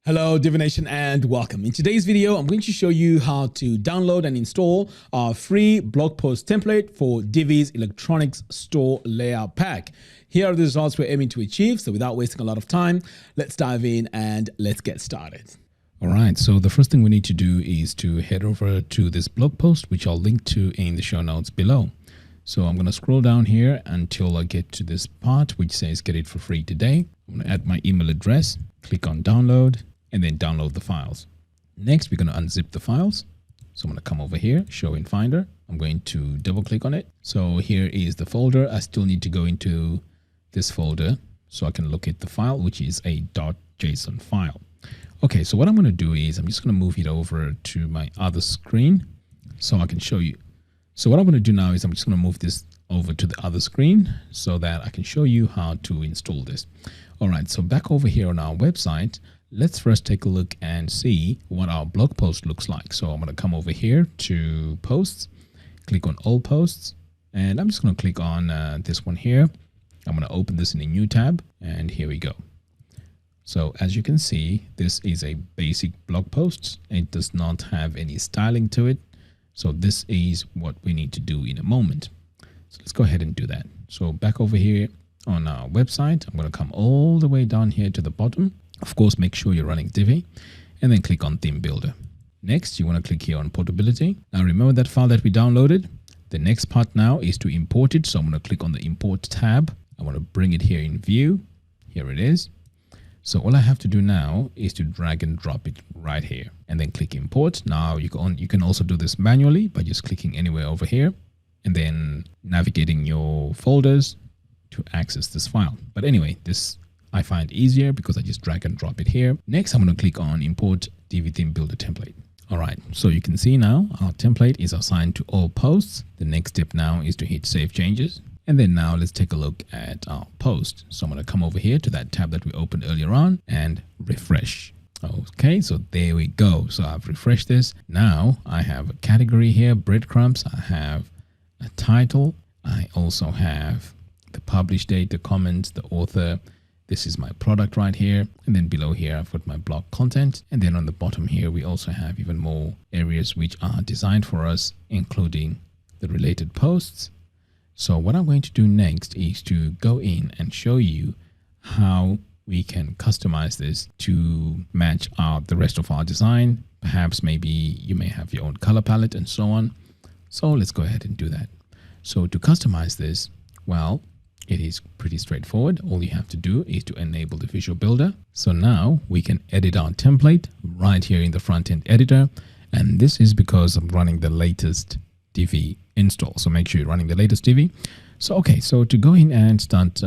Hello Divination and welcome. In today's video, I'm going to show you how to download and install our free blog post template for Divi's electronics store layout pack. Here are the results we're aiming to achieve. So without wasting a lot of time, let's dive in and let's get started. All right, so the first thing we need to do is to head over to this blog post, which I'll link to in the show notes below. So I'm going to scroll down here until I get to this part which says get it for free today. I'm going to add my email address, click on download, and then download the files. Next, we're going to unzip the files. So I'm going to come over here, show in Finder. I'm going to double click on it. So here is the folder. I still need to go into this folder so I can locate the file, which is a .json file. Okay, so what I'm going to do is I'm just going to move it over to my other screen so I can show you. So what I'm going to do now is I'm just going to move this over to the other screen so that I can show you how to install this. All right, so back over here on our website, let's first take a look and see what our blog post looks like. So I'm going to come over here to posts, click on all posts, and I'm just going to click on this one here. I'm going to open this in a new tab, and here we go. So as you can see, this is a basic blog post. It does not have any styling to it. So this is what we need to do in a moment. So let's go ahead and do that. So back over here on our website, I'm going to come all the way down here to the bottom. Of course, make sure you're running Divi and then click on Theme Builder. Next, you want to click here on Portability. Now remember that file that we downloaded? The next part now is to import it. So I'm going to click on the Import tab. I want to bring it here in View. Here it is. So all I have to do now is to drag and drop it right here and then click Import. Now you can also do this manually by just clicking anywhere over here and then navigating your folders to access this file. But anyway, this I find easier because I just drag and drop it here. Next, I'm going to click on Import Divi Theme Builder Template. All right, so you can see now our template is assigned to all posts. The next step now is to hit Save Changes. And then now let's take a look at our post. So I'm going to come over here to that tab that we opened earlier on and refresh. Okay, so there we go. So I've refreshed this. Now I have a category here, breadcrumbs. I have a title. I also have the publish date, the comments, the author. This is my product right here. And then below here, I've got my blog content. And then on the bottom here, we also have even more areas which are designed for us, including the related posts. So what I'm going to do next is to go in and show you how we can customize this to match the rest of our design. Perhaps maybe you may have your own color palette and so on. So let's go ahead and do that. So to customize this, well, it is pretty straightforward. All you have to do is to enable the Visual Builder. So now we can edit our template right here in the front-end editor. And this is because I'm running the latest Divi install. So make sure you're running the latest Divi. So, okay, so to go in and start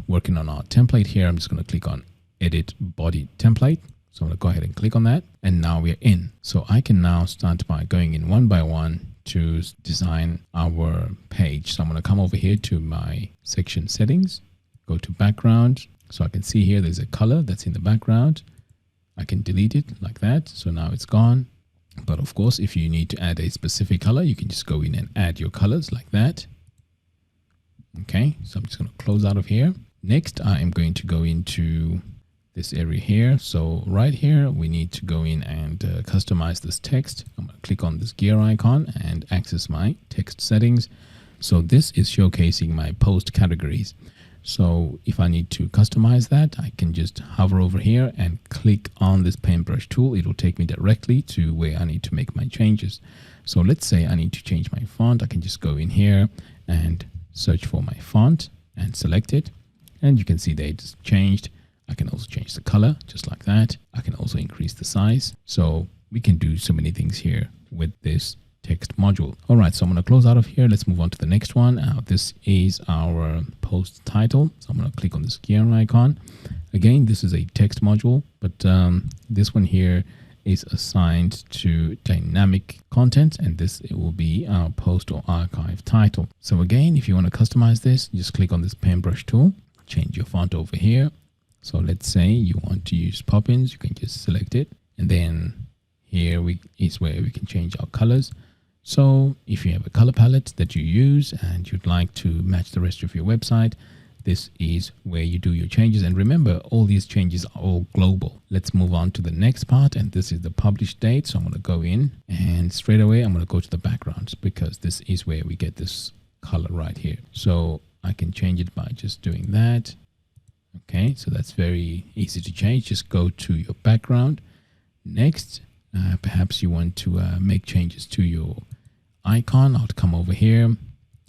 working on our template here, I'm just going to click on Edit Body Template. So I'm going to go ahead and click on that. And now we're in. So I can now start by going in one by one to design our page. So I'm going to come over here to my section settings, go to background. So I can see here there's a color that's in the background. I can delete it like that. So now it's gone. But of course, if you need to add a specific color, you can just go in and add your colors like that. Okay, so I'm just going to close out of here. Next, I am going to go into this area here. So right here, we need to go in and customize this text. I'm going to click on this gear icon and access my text settings. So this is showcasing my post categories. So if I need to customize that, I can just hover over here and click on this paintbrush tool. It will take me directly to where I need to make my changes. So let's say I need to change my font. I can just go in here and search for my font and select it. And you can see that it's changed. I can also change the color just like that. I can also increase the size. So we can do so many things here with this text module. All right, so I'm going to close out of here. Let's move on to the next one. This is our post title. So I'm going to click on this gear icon. Again, this is a text module, but this one here is assigned to dynamic content, and it will be our post or archive title. So again, if you want to customize this, just click on this paintbrush tool, change your font over here. So let's say you want to use Poppins, you can just select it. And then here is where we can change our colors. So if you have a color palette that you use and you'd like to match the rest of your website, this is where you do your changes. And remember, all these changes are all global. Let's move on to the next part, and this is the publish date. So I'm going to go in, and straight away I'm going to go to the backgrounds, because this is where we get this color right here. So I can change it by just doing that. Okay, so that's very easy to change. Just go to your background. Next, perhaps you want to make changes to your icon. I'll come over here,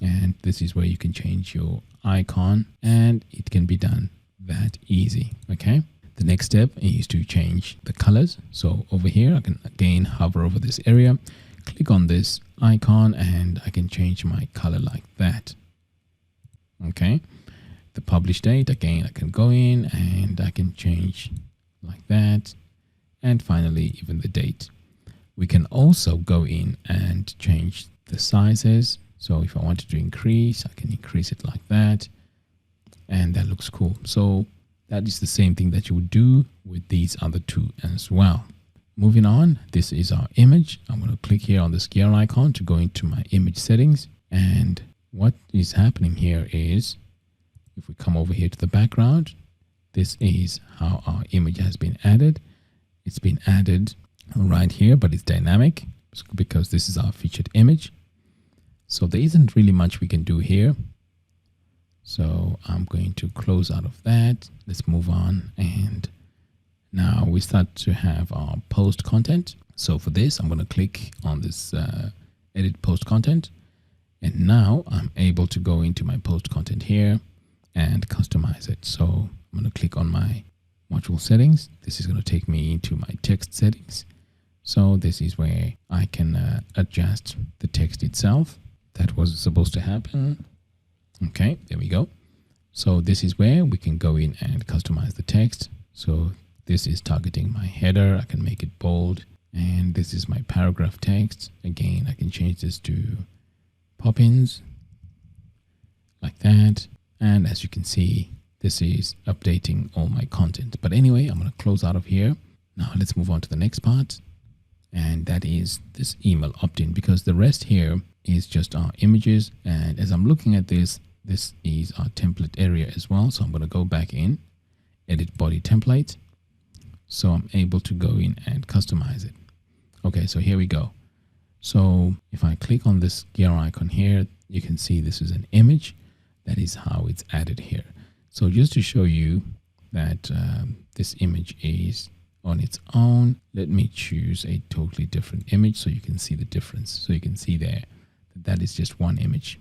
and this is where you can change your icon, and it can be done that easy. Okay, the next step is to change the colors. So over here, I can again hover over this area, click on this icon, and I can change my color like that. Okay, the publish date, again, I can go in and I can change like that. And finally, even the date. We can also go in and change the sizes. So if I wanted to increase, I can increase it like that. And that looks cool. So that is the same thing that you would do with these other two as well. Moving on, this is our image. I'm going to click here on this gear icon to go into my image settings. And what is happening here is, if we come over here to the background, this is how our image has been added. It's been added right here, but it's dynamic because this is our featured image. So there isn't really much we can do here. So I'm going to close out of that. Let's move on. And now we start to have our post content. So for this, I'm going to click on this edit post content. And now I'm able to go into my post content here and customize it. So I'm going to click on my module settings. This is going to take me into my text settings. So this is where I can adjust the text itself. That was supposed to happen. Okay, there we go. So this is where we can go in and customize the text. So this is targeting my header. I can make it bold. And this is my paragraph text. Again, I can change this to pop-ins like that. And as you can see, this is updating all my content. But anyway, I'm going to close out of here. Now let's move on to the next part. And that is this email opt-in, because the rest here is just our images. And as I'm looking at this, this is our template area as well. So I'm going to go back in, edit body template. So I'm able to go in and customize it. Okay, so here we go. So if I click on this gear icon here, you can see this is an image. That is how it's added here. So just to show you that this image is on its own, let me choose a totally different image so you can see the difference. So you can see there that that is just one image.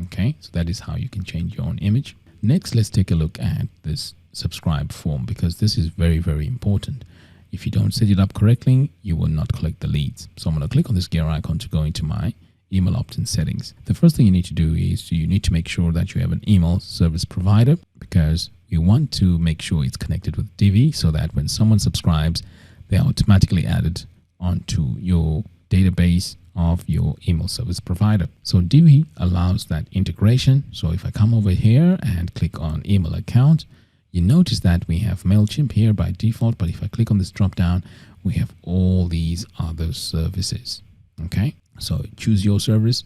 Okay, so that is how you can change your own image. Next, let's take a look at this subscribe form, because this is very, very important. If you don't set it up correctly, you will not collect the leads. So I'm going to click on this gear icon to go into my email opt-in settings. The first thing you need to do is you need to make sure that you have an email service provider, because you want to make sure it's connected with Divi so that when someone subscribes, they are automatically added onto your database of your email service provider. So Divi allows that integration. So if I come over here and click on email account, you notice that we have MailChimp here by default, but if I click on this drop down, we have all these other services. Okay, so choose your service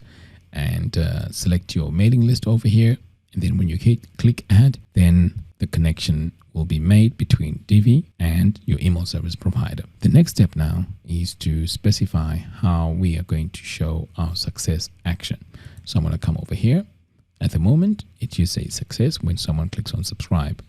and select your mailing list over here. And then when you click add, then the connection will be made between Divi and your email service provider. The next step now is to specify how we are going to show our success action. So I'm going to come over here. At the moment, it just says success when someone clicks on subscribe,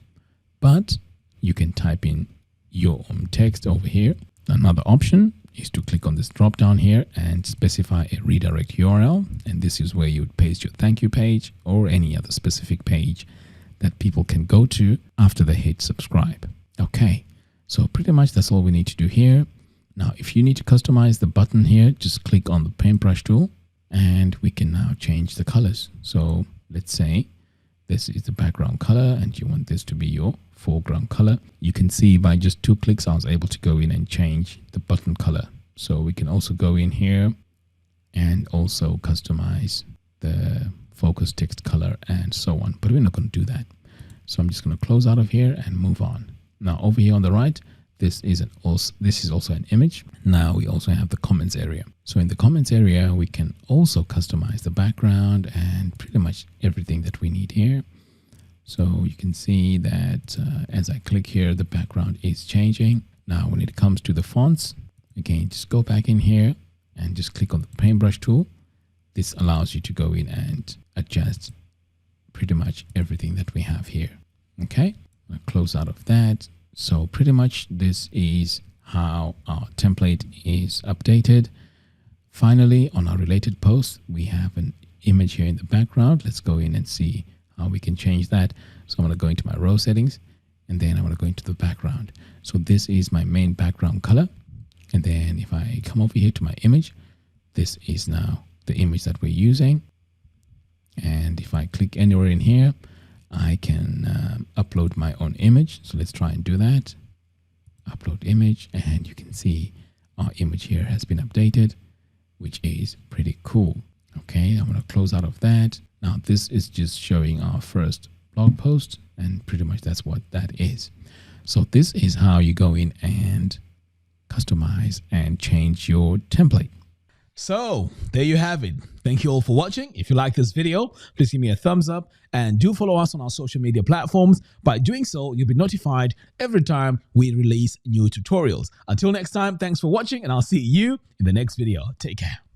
but you can type in your own text over here. Another option is to click on this drop down here and specify a redirect URL. And this is where you would paste your thank you page or any other specific page that people can go to after they hit subscribe. Okay, so pretty much that's all we need to do here. Now, if you need to customize the button here, just click on the paintbrush tool and we can now change the colors. So let's say this is the background color and you want this to be your foreground color. You can see by just 2 clicks, I was able to go in and change the button color. So we can also go in here and also customize the focus text color and so on, but we're not going to do that. So I'm just going to close out of here and move on. Now over here on the right, this is also an image. Now we also have the comments area. So in the comments area, we can also customize the background and pretty much everything that we need here. So you can see that as I click here, the background is changing. Now, when it comes to the fonts, again, just go back in here and just click on the paintbrush tool. This allows you to go in and adjust pretty much everything that we have here. Okay, I'll close out of that. So pretty much this is how our template is updated. Finally, on our related post, we have an image here in the background. Let's go in and see how we can change that. So I'm going to go into my row settings, and then I'm going to go into the background. So this is my main background color. And then if I come over here to my image, this is now the image that we're using. And if I click anywhere in here, I can upload my own image. So let's try and do that. Upload image, and you can see our image here has been updated, which is pretty cool. Okay, I'm going to close out of that. Now this is just showing our first blog post, and pretty much that's what that is. So this is how you go in and customize and change your template. So there you have it. Thank you all for watching. If you like this video, please give me a thumbs up and do follow us on our social media platforms. By doing so, you'll be notified every time we release new tutorials. Until next time, thanks for watching, and I'll see you in the next video. Take care.